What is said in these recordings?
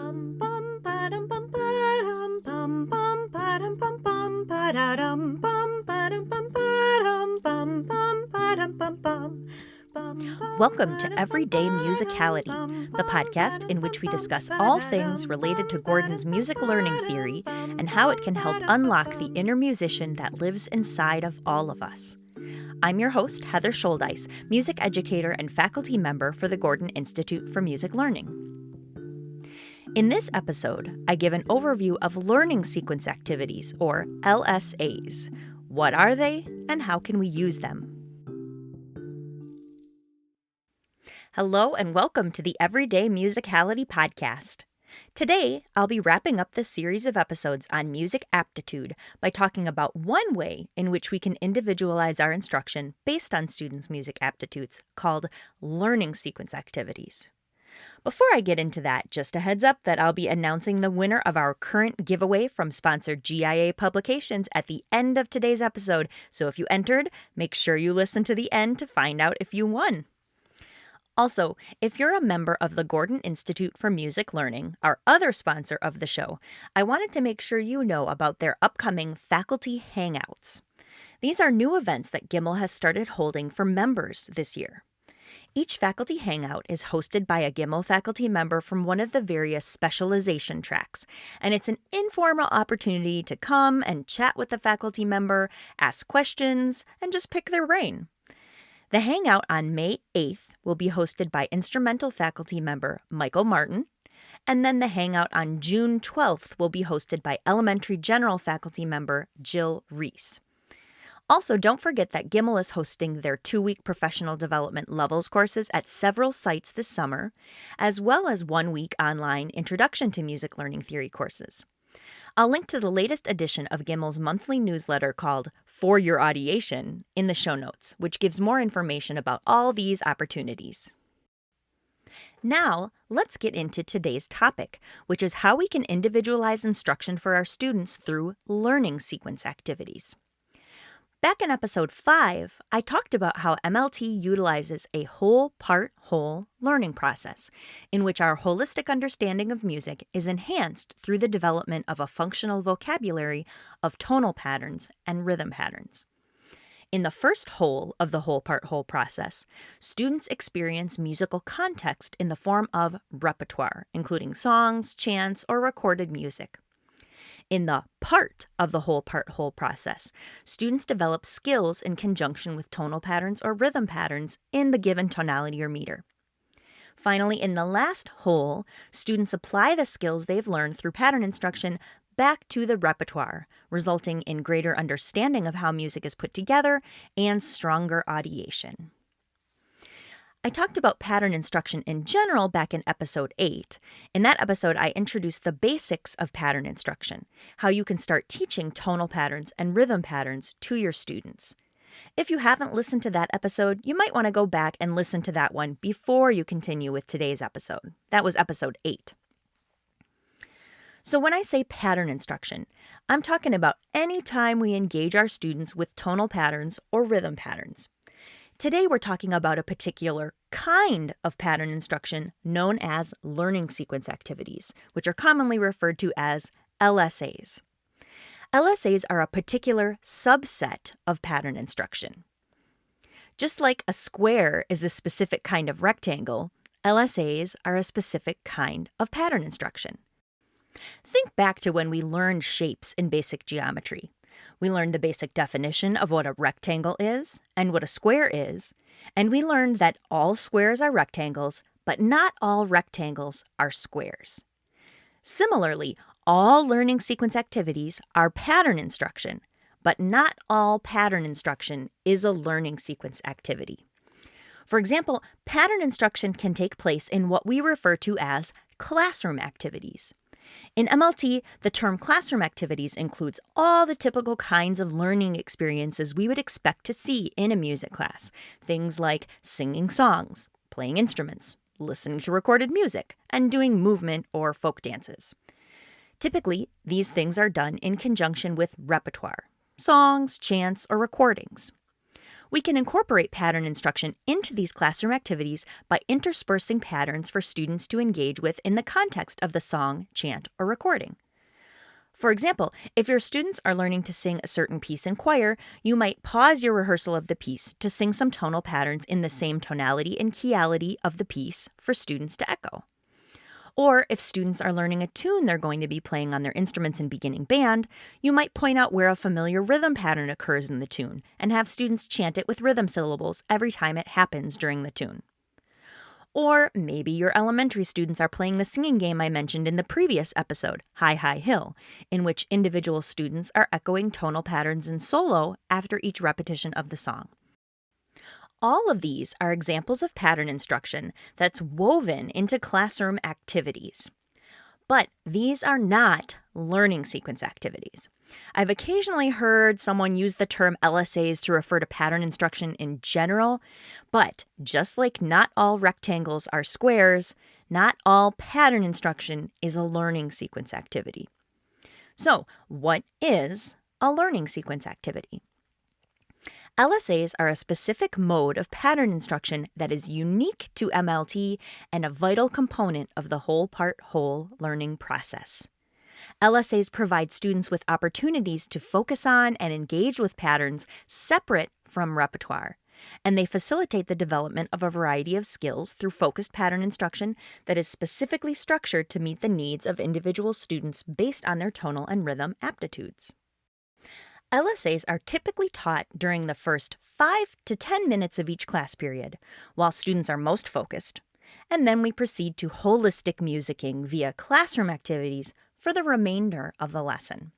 Bum bum ba-dum bum ba-dum bum bum ba-dum bum bum ba-da-dum bum ba-dum bum ba-dum bum bum ba-dum bum bum. Welcome to Everyday Musicality, the podcast in which we discuss all things related to Gordon's music learning theory and how it can help unlock the inner musician that lives inside of all of us. I'm your host, Heather Shouldice, music educator and faculty member for the Gordon Institute for Music Learning. In this episode, I give an overview of learning sequence activities, or LSAs. What are they, and how can we use them? Hello and welcome to the Everyday Musicality podcast. Today, I'll be wrapping up this series of episodes on music aptitude by talking about one way in which we can individualize our instruction based on students' music aptitudes, called learning sequence activities. Before I get into that, just a heads up that I'll be announcing the winner of our current giveaway from sponsor GIA Publications at the end of today's episode, so if you entered, make sure you listen to the end to find out if you won. Also, if you're a member of the Gordon Institute for Music Learning, our other sponsor of the show, I wanted to make sure you know about their upcoming faculty hangouts. These are new events that GIML has started holding for members this year. Each faculty hangout is hosted by a GIML faculty member from one of the various specialization tracks, and it's an informal opportunity to come and chat with the faculty member, ask questions, and just pick their brain. The hangout on May 8th will be hosted by instrumental faculty member Michael Martin, and then the hangout on June 12th will be hosted by elementary general faculty member Jill Reese. Also, don't forget that GIML is hosting their 2-week professional development levels courses at several sites this summer, as well as 1-week online Introduction to Music Learning Theory courses. I'll link to the latest edition of GIML's monthly newsletter called For Your Audiation in the show notes, which gives more information about all these opportunities. Now, let's get into today's topic, which is how we can individualize instruction for our students through learning sequence activities. Back in episode 5, I talked about how MLT utilizes a whole-part-whole learning process, in which our holistic understanding of music is enhanced through the development of a functional vocabulary of tonal patterns and rhythm patterns. In the first whole of the whole-part-whole process, students experience musical context in the form of repertoire, including songs, chants, or recorded music. In the part of the whole-part-whole process, students develop skills in conjunction with tonal patterns or rhythm patterns in the given tonality or meter. Finally, in the last whole, students apply the skills they've learned through pattern instruction back to the repertoire, resulting in greater understanding of how music is put together and stronger audiation. I talked about pattern instruction in general back in episode 8. In that episode, I introduced the basics of pattern instruction, how you can start teaching tonal patterns and rhythm patterns to your students. If you haven't listened to that episode, you might want to go back and listen to that one before you continue with today's episode. That was episode 8. So when I say pattern instruction, I'm talking about any time we engage our students with tonal patterns or rhythm patterns. Today we're talking about a particular kind of pattern instruction known as learning sequence activities, which are commonly referred to as LSAs. LSAs are a particular subset of pattern instruction. Just like a square is a specific kind of rectangle, LSAs are a specific kind of pattern instruction. Think back to when we learned shapes in basic geometry. We learned the basic definition of what a rectangle is and what a square is, and we learned that all squares are rectangles, but not all rectangles are squares. Similarly, all learning sequence activities are pattern instruction, but not all pattern instruction is a learning sequence activity. For example, pattern instruction can take place in what we refer to as classroom activities. In MLT, the term classroom activities includes all the typical kinds of learning experiences we would expect to see in a music class. Things like singing songs, playing instruments, listening to recorded music, and doing movement or folk dances. Typically, these things are done in conjunction with repertoire, songs, chants, or recordings. We can incorporate pattern instruction into these classroom activities by interspersing patterns for students to engage with in the context of the song, chant, or recording. For example, if your students are learning to sing a certain piece in choir, you might pause your rehearsal of the piece to sing some tonal patterns in the same tonality and keyality of the piece for students to echo. Or if students are learning a tune they're going to be playing on their instruments in beginning band, you might point out where a familiar rhythm pattern occurs in the tune and have students chant it with rhythm syllables every time it happens during the tune. Or maybe your elementary students are playing the singing game I mentioned in the previous episode, High, High Hill, in which individual students are echoing tonal patterns in solo after each repetition of the song. All of these are examples of pattern instruction that's woven into classroom activities. But these are not learning sequence activities. I've occasionally heard someone use the term LSAs to refer to pattern instruction in general, but just like not all rectangles are squares, not all pattern instruction is a learning sequence activity. So, what is a learning sequence activity? LSAs are a specific mode of pattern instruction that is unique to MLT and a vital component of the whole-part-whole learning process. LSAs provide students with opportunities to focus on and engage with patterns separate from repertoire, and they facilitate the development of a variety of skills through focused pattern instruction that is specifically structured to meet the needs of individual students based on their tonal and rhythm aptitudes. LSAs are typically taught during the first 5 to 10 minutes of each class period, while students are most focused, and then we proceed to holistic musicking via classroom activities for the remainder of the lesson.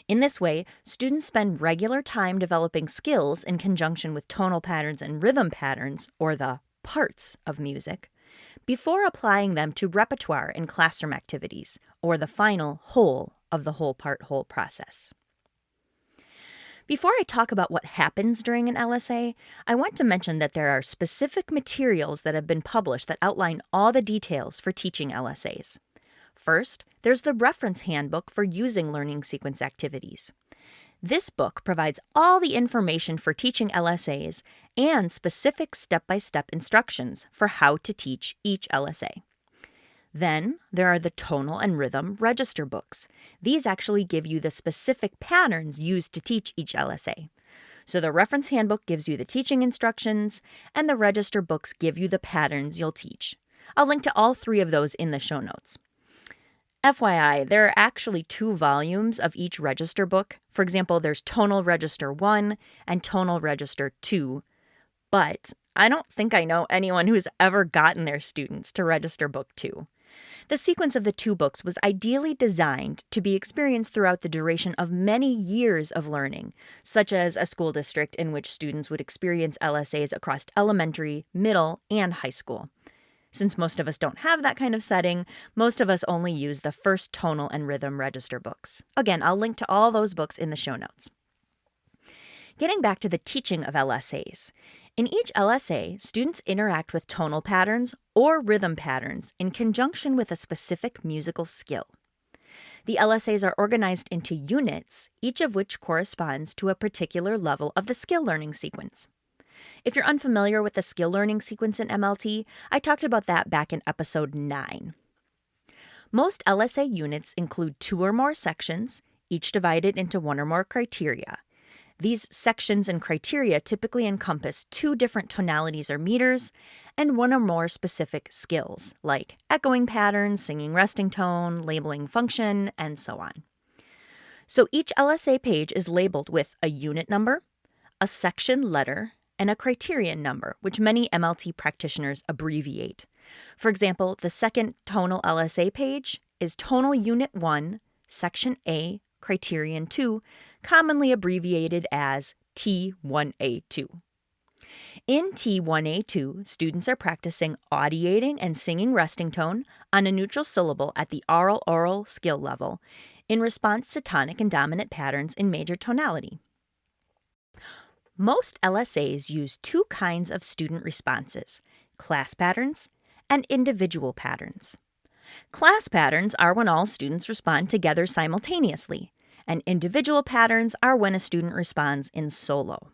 In this way, students spend regular time developing skills in conjunction with tonal patterns and rhythm patterns, or the parts of music, before applying them to repertoire in classroom activities, or the final whole of the whole-part-whole process. Before I talk about what happens during an LSA, I want to mention that there are specific materials that have been published that outline all the details for teaching LSAs. First, there's the Reference Handbook for Using Learning Sequence Activities. This book provides all the information for teaching LSAs and specific step-by-step instructions for how to teach each LSA. Then, there are the Tonal and Rhythm Register books. These actually give you the specific patterns used to teach each LSA. So the Reference Handbook gives you the teaching instructions, and the Register books give you the patterns you'll teach. I'll link to all 3 of those in the show notes. FYI, there are actually 2 volumes of each register book. For example, there's Tonal Register 1 and Tonal Register 2, but I don't think I know anyone who's ever gotten their students to Register Book 2. The sequence of the 2 books was ideally designed to be experienced throughout the duration of many years of learning, such as a school district in which students would experience LSAs across elementary, middle, and high school. Since most of us don't have that kind of setting, most of us only use the first Tonal and Rhythm Register books. Again, I'll link to all those books in the show notes. Getting back to the teaching of LSAs. In each LSA, students interact with tonal patterns or rhythm patterns in conjunction with a specific musical skill. The LSAs are organized into units, each of which corresponds to a particular level of the skill learning sequence. If you're unfamiliar with the skill learning sequence in MLT, I talked about that back in episode 9. Most LSA units include 2 or more sections, each divided into 1 or more criteria. These sections and criteria typically encompass 2 different tonalities or meters and 1 or more specific skills, like echoing patterns, singing resting tone, labeling function, and so on. So each LSA page is labeled with a unit number, a section letter, and a criterion number, which many MLT practitioners abbreviate. For example, the second tonal LSA page is Tonal Unit 1, Section A, Criterion 2, commonly abbreviated as T1A2. In T1A2, students are practicing audiating and singing resting tone on a neutral syllable at the aural skill level in response to tonic and dominant patterns in major tonality. Most LSAs use 2 kinds of student responses, class patterns and individual patterns. Class patterns are when all students respond together simultaneously, and individual patterns are when a student responds in solo.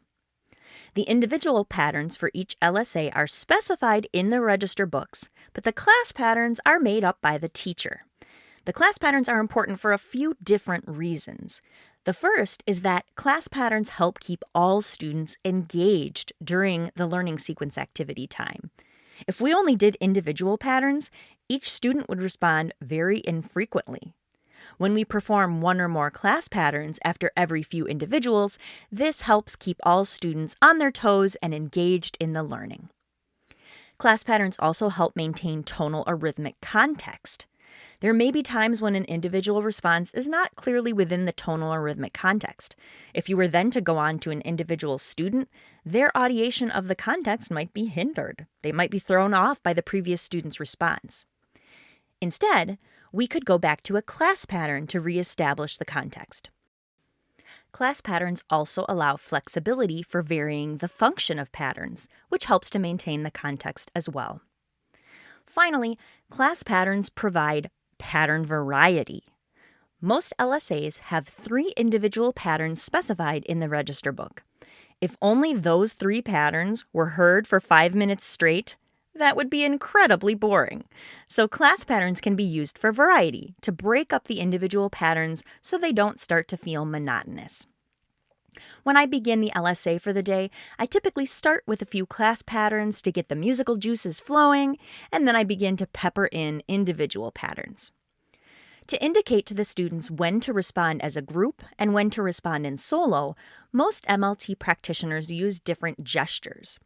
The individual patterns for each LSA are specified in the register books, but the class patterns are made up by the teacher. The class patterns are important for a few different reasons. The first is that class patterns help keep all students engaged during the learning sequence activity time. If we only did individual patterns, each student would respond very infrequently. When we perform one or more class patterns after every few individuals, this helps keep all students on their toes and engaged in the learning. Class patterns also help maintain tonal or rhythmic context. There may be times when an individual response is not clearly within the tonal or rhythmic context. If you were then to go on to an individual student, their audiation of the context might be hindered. They might be thrown off by the previous student's response. Instead, we could go back to a class pattern to reestablish the context. Class patterns also allow flexibility for varying the function of patterns, which helps to maintain the context as well. Finally, class patterns provide pattern variety. Most LSAs have 3 individual patterns specified in the register book. If only those 3 patterns were heard for 5 minutes straight, that would be incredibly boring. So class patterns can be used for variety, to break up the individual patterns so they don't start to feel monotonous. When I begin the LSA for the day, I typically start with a few class patterns to get the musical juices flowing, and then I begin to pepper in individual patterns. To indicate to the students when to respond as a group and when to respond in solo, most MLT practitioners use different gestures.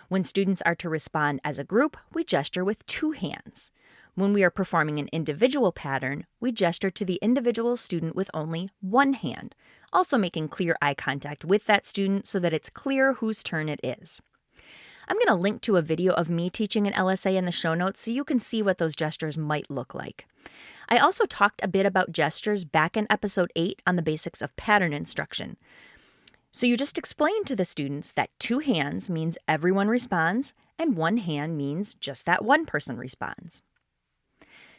When students are to respond as a group, we gesture with 2 hands. When we are performing an individual pattern, we gesture to the individual student with only 1 hand, also making clear eye contact with that student so that it's clear whose turn it is. I'm going to link to a video of me teaching an LSA in the show notes so you can see what those gestures might look like. I also talked a bit about gestures back in episode 8 on the basics of pattern instruction. So you just explain to the students that 2 hands means everyone responds and 1 hand means just that one person responds.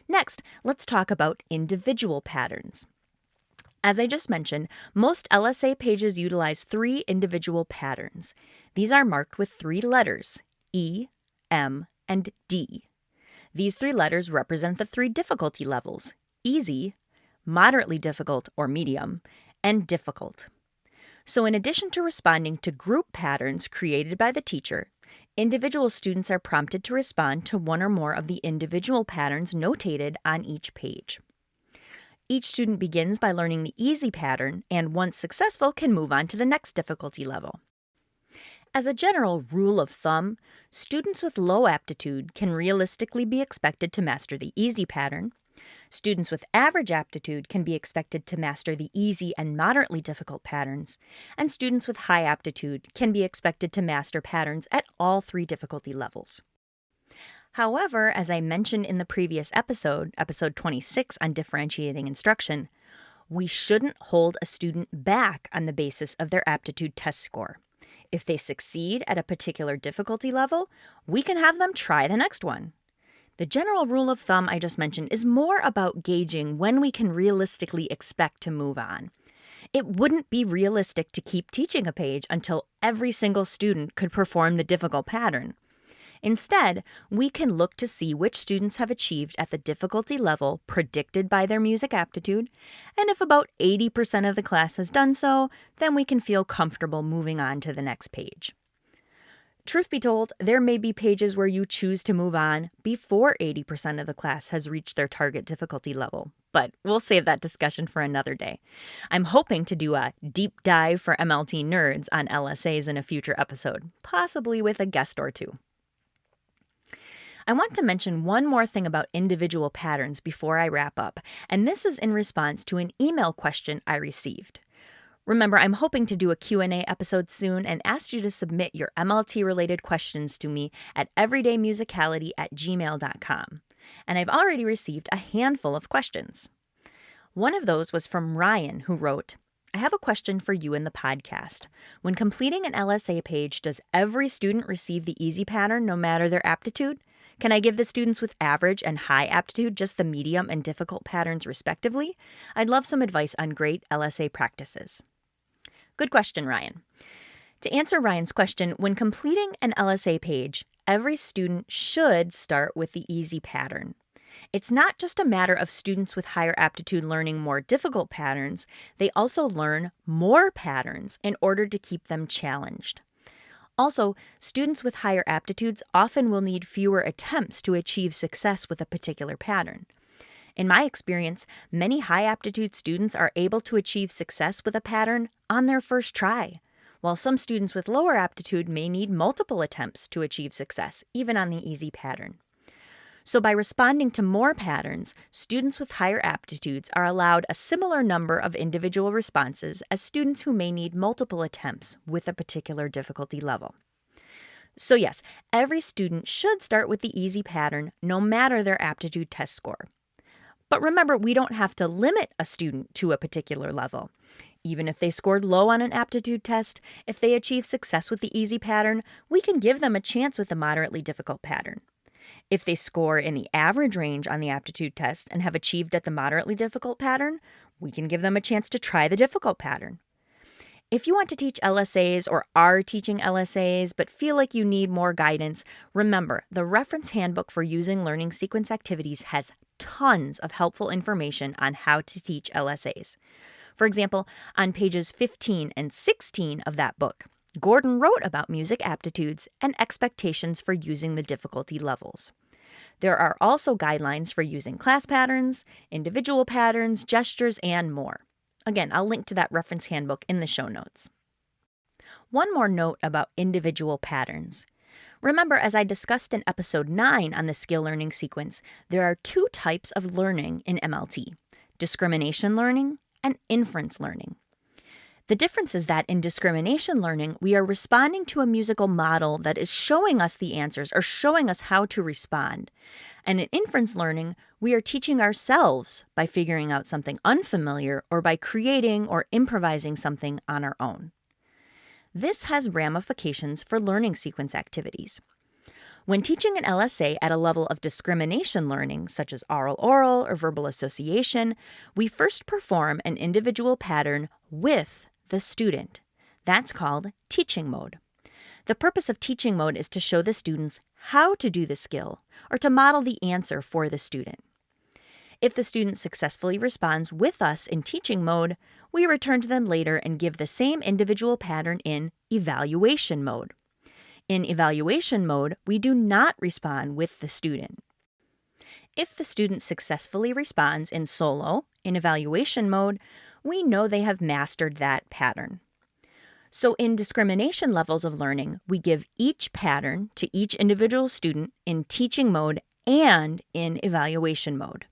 Next, let's talk about individual patterns. As I just mentioned, most LSA pages utilize 3 individual patterns. These are marked with 3 letters, E, M, and D. These 3 letters represent the 3 difficulty levels, easy, moderately difficult or medium, and difficult. So in addition to responding to group patterns created by the teacher, individual students are prompted to respond to one or more of the individual patterns notated on each page. Each student begins by learning the easy pattern and, once successful, can move on to the next difficulty level. As a general rule of thumb, students with low aptitude can realistically be expected to master the easy pattern. Students with average aptitude can be expected to master the easy and moderately difficult patterns, and students with high aptitude can be expected to master patterns at all 3 difficulty levels. However, as I mentioned in the previous episode, episode 26 on differentiating instruction, we shouldn't hold a student back on the basis of their aptitude test score. If they succeed at a particular difficulty level, we can have them try the next one. The general rule of thumb I just mentioned is more about gauging when we can realistically expect to move on. It wouldn't be realistic to keep teaching a page until every single student could perform the difficult pattern. Instead, we can look to see which students have achieved at the difficulty level predicted by their music aptitude, and if about 80% of the class has done so, then we can feel comfortable moving on to the next page. Truth be told, there may be pages where you choose to move on before 80% of the class has reached their target difficulty level, but we'll save that discussion for another day. I'm hoping to do a deep dive for MLT nerds on LSAs in a future episode, possibly with a guest or 2. I want to mention one more thing about individual patterns before I wrap up, and this is in response to an email question I received. Remember, I'm hoping to do a Q&A episode soon and asked you to submit your MLT-related questions to me at everydaymusicality@gmail.com. And I've already received a handful of questions. One of those was from Ryan, who wrote, I have a question for you in the podcast. When completing an LSA page, does every student receive the easy pattern no matter their aptitude? Can I give the students with average and high aptitude just the medium and difficult patterns respectively? I'd love some advice on great LSA practices. Good question, Ryan. To answer Ryan's question, when completing an LSA page, every student should start with the easy pattern. It's not just a matter of students with higher aptitude learning more difficult patterns, they also learn more patterns in order to keep them challenged. Also, students with higher aptitudes often will need fewer attempts to achieve success with a particular pattern. In my experience, many high aptitude students are able to achieve success with a pattern on their first try, while some students with lower aptitude may need multiple attempts to achieve success, even on the easy pattern. So by responding to more patterns, students with higher aptitudes are allowed a similar number of individual responses as students who may need multiple attempts with a particular difficulty level. So yes, every student should start with the easy pattern no matter their aptitude test score. But remember, we don't have to limit a student to a particular level. Even if they scored low on an aptitude test, if they achieve success with the easy pattern, we can give them a chance with the moderately difficult pattern. If they score in the average range on the aptitude test and have achieved at the moderately difficult pattern, we can give them a chance to try the difficult pattern. If you want to teach LSAs or are teaching LSAs but feel like you need more guidance, remember the reference handbook for using learning sequence activities has tons of helpful information on how to teach LSAs. For example, on pages 15 and 16 of that book, Gordon wrote about music aptitudes and expectations for using the difficulty levels. There are also guidelines for using class patterns, individual patterns, gestures, and more. Again, I'll link to that reference handbook in the show notes. One more note about individual patterns. Remember, as I discussed in episode 9 on the skill learning sequence, there are two types of learning in MLT: discrimination learning and inference learning. The difference is that in discrimination learning, we are responding to a musical model that is showing us the answers or showing us how to respond. And in inference learning, we are teaching ourselves by figuring out something unfamiliar or by creating or improvising something on our own. This has ramifications for learning sequence activities. When teaching an LSA at a level of discrimination learning, such as oral-oral or verbal association, we first perform an individual pattern with the student. That's called teaching mode. The purpose of teaching mode is to show the students how to do the skill or to model the answer for the student. If the student successfully responds with us in teaching mode, we return to them later and give the same individual pattern in evaluation mode. In evaluation mode, we do not respond with the student. If the student successfully responds in solo, in evaluation mode, we know they have mastered that pattern. So in discrimination levels of learning, we give each pattern to each individual student in teaching mode and in evaluation mode.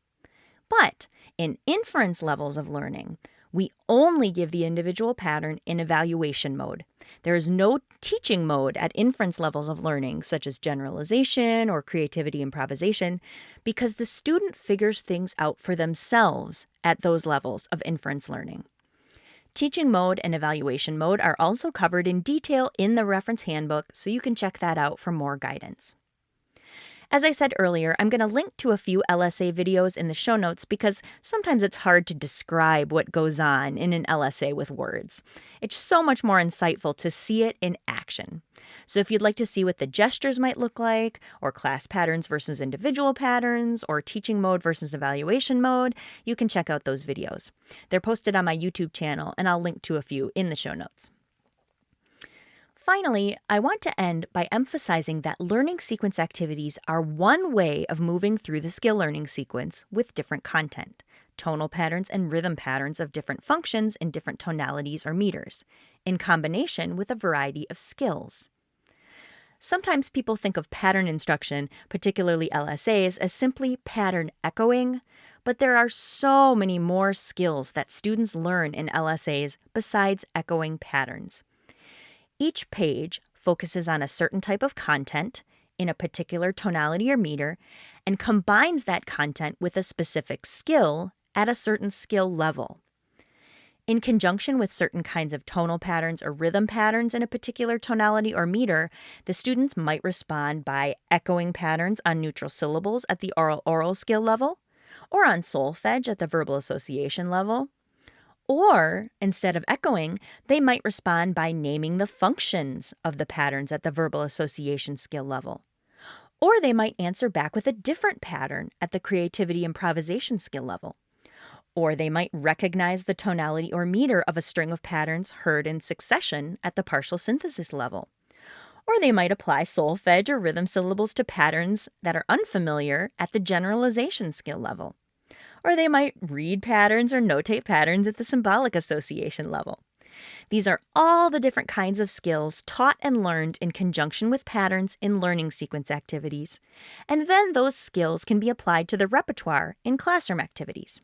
But in inference levels of learning, we only give the individual pattern in evaluation mode. There is no teaching mode at inference levels of learning, such as generalization or creativity improvisation, because the student figures things out for themselves at those levels of inference learning. Teaching mode and evaluation mode are also covered in detail in the reference handbook, so you can check that out for more guidance. As I said earlier, I'm going to link to a few LSA videos in the show notes because sometimes it's hard to describe what goes on in an LSA with words. It's so much more insightful to see it in action. So if you'd like to see what the gestures might look like, or class patterns versus individual patterns, or teaching mode versus evaluation mode, you can check out those videos. They're posted on my YouTube channel, and I'll link to a few in the show notes. Finally, I want to end by emphasizing that learning sequence activities are one way of moving through the skill learning sequence with different content, tonal patterns and rhythm patterns of different functions in different tonalities or meters, in combination with a variety of skills. Sometimes people think of pattern instruction, particularly LSAs, as simply pattern echoing, but there are so many more skills that students learn in LSAs besides echoing patterns. Each page focuses on a certain type of content in a particular tonality or meter and combines that content with a specific skill at a certain skill level. In conjunction with certain kinds of tonal patterns or rhythm patterns in a particular tonality or meter, the students might respond by echoing patterns on neutral syllables at the oral-oral skill level, or on solfege at the verbal association level, Or, instead of echoing, they might respond by naming the functions of the patterns at the verbal association skill level. Or they might answer back with a different pattern at the creativity improvisation skill level. Or they might recognize the tonality or meter of a string of patterns heard in succession at the partial synthesis level. Or they might apply solfege or rhythm syllables to patterns that are unfamiliar at the generalization skill level. Or they might read patterns or notate patterns at the symbolic association level. These are all the different kinds of skills taught and learned in conjunction with patterns in learning sequence activities. And then those skills can be applied to the repertoire in classroom activities.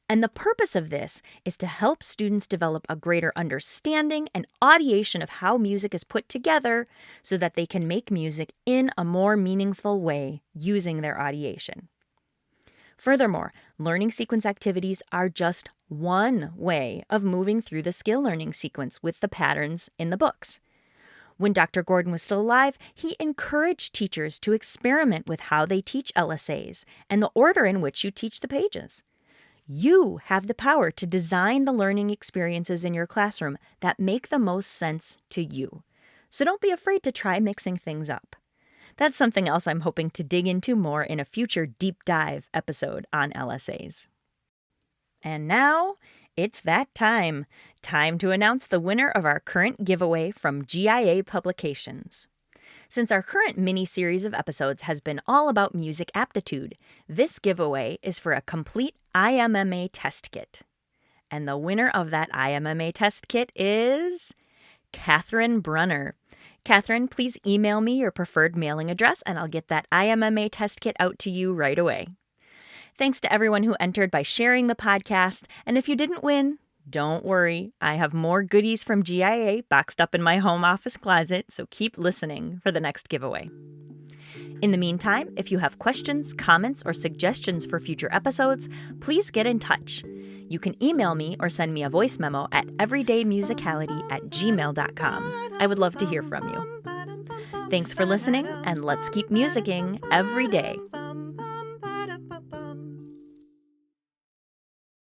And the purpose of this is to help students develop a greater understanding and audiation of how music is put together so that they can make music in a more meaningful way using their audiation. Furthermore, learning sequence activities are just one way of moving through the skill learning sequence with the patterns in the books. When Dr. Gordon was still alive, he encouraged teachers to experiment with how they teach LSAs and the order in which you teach the pages. You have the power to design the learning experiences in your classroom that make the most sense to you. So don't be afraid to try mixing things up. That's something else I'm hoping to dig into more in a future deep dive episode on LSAs. And now, it's that time. Time to announce the winner of our current giveaway from GIA Publications. Since our current mini-series of episodes has been all about music aptitude, this giveaway is for a complete IMMA test kit. And the winner of that IMMA test kit is Catherine Brunner. Catherine, please email me your preferred mailing address and I'll get that IMMA test kit out to you right away. Thanks to everyone who entered by sharing the podcast, and if you didn't win, don't worry, I have more goodies from GIA boxed up in my home office closet, so keep listening for the next giveaway. In the meantime, if you have questions, comments, or suggestions for future episodes, please get in touch. You can email me or send me a voice memo at everydaymusicality@gmail.com. I would love to hear from you. Thanks for listening, and let's keep musicking every day.